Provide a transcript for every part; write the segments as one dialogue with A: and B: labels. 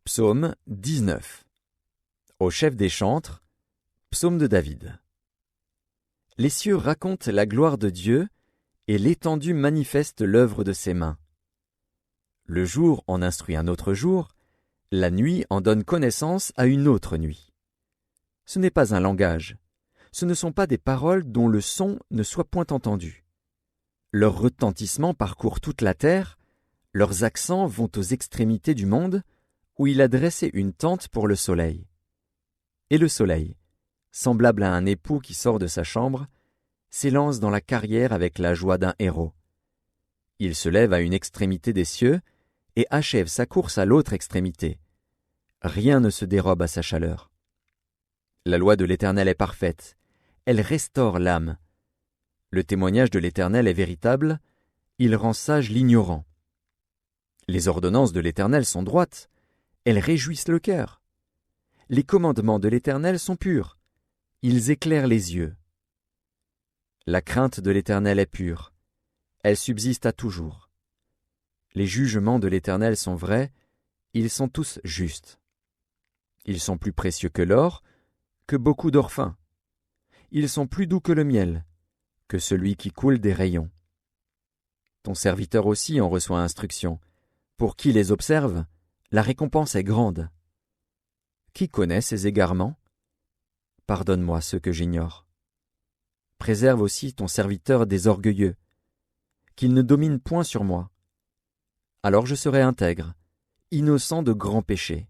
A: Psaume 19. Au chef des chantres, psaume de David. Les cieux racontent la gloire de Dieu, et l'étendue manifeste l'œuvre de ses mains. Le jour en instruit un autre jour, la nuit en donne connaissance à une autre nuit. Ce n'est pas un langage, ce ne sont pas des paroles dont le son ne soit point entendu. Leur retentissement parcourt toute la terre, leurs accents vont aux extrémités du monde, où il a dressé une tente pour le soleil. Et le soleil, semblable à un époux qui sort de sa chambre, s'élance dans la carrière avec la joie d'un héros. Il se lève à une extrémité des cieux et achève sa course à l'autre extrémité. Rien ne se dérobe à sa chaleur. La loi de l'Éternel est parfaite, elle restaure l'âme. Le témoignage de l'Éternel est véritable, il rend sage l'ignorant. Les ordonnances de l'Éternel sont droites, elles réjouissent le cœur. Les commandements de l'Éternel sont purs, ils éclairent les yeux. La crainte de l'Éternel est pure, elle subsiste à toujours. Les jugements de l'Éternel sont vrais, ils sont tous justes. Ils sont plus précieux que l'or, que beaucoup d'or fin. Ils sont plus doux que le miel, que celui qui coule des rayons. Ton serviteur aussi en reçoit instruction. Pour qui les observe, la récompense est grande. Qui connaît ces égarements? Pardonne-moi ceux que j'ignore. Préserve aussi ton serviteur des orgueilleux, qu'il ne domine point sur moi. Alors je serai intègre, innocent de grands péchés.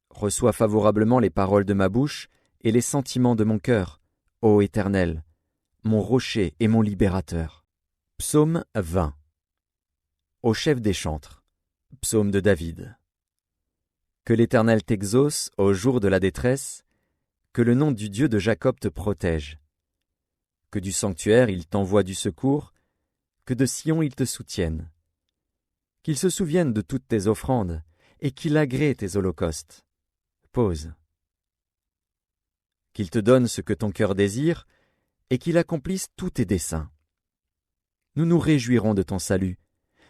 A: Reçois favorablement les paroles de ma bouche et les sentiments de mon cœur, ô Éternel, mon rocher et mon libérateur. Psaume 20. Au chef des chantres, psaume de David. Que l'Éternel t'exauce au jour de la détresse, que le nom du Dieu de Jacob te protège. Que du sanctuaire il t'envoie du secours, que de Sion il te soutienne. Qu'il se souvienne de toutes tes offrandes, et qu'il agrée tes holocaustes. Pause. Qu'il te donne ce que ton cœur désire, et qu'il accomplisse tous tes desseins. Nous nous réjouirons de ton salut,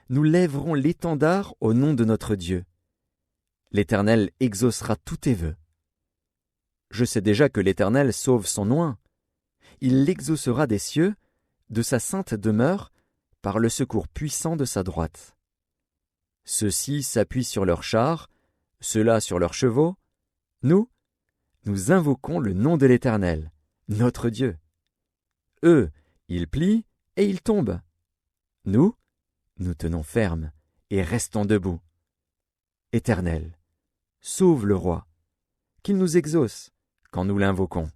A: nous lèverons l'étendard au nom de notre Dieu. L'Éternel exaucera tous tes vœux. Je sais déjà que l'Éternel sauve son oint. Il l'exaucera des cieux, de sa sainte demeure, par le secours puissant de sa droite. Ceux-ci s'appuient sur leurs chars, ceux-là sur leurs chevaux. Nous invoquons le nom de l'Éternel, notre Dieu. Eux, ils plient et ils tombent. Nous tenons ferme et restons debout. Éternel, sauve le roi, qu'il nous exauce quand nous l'invoquons.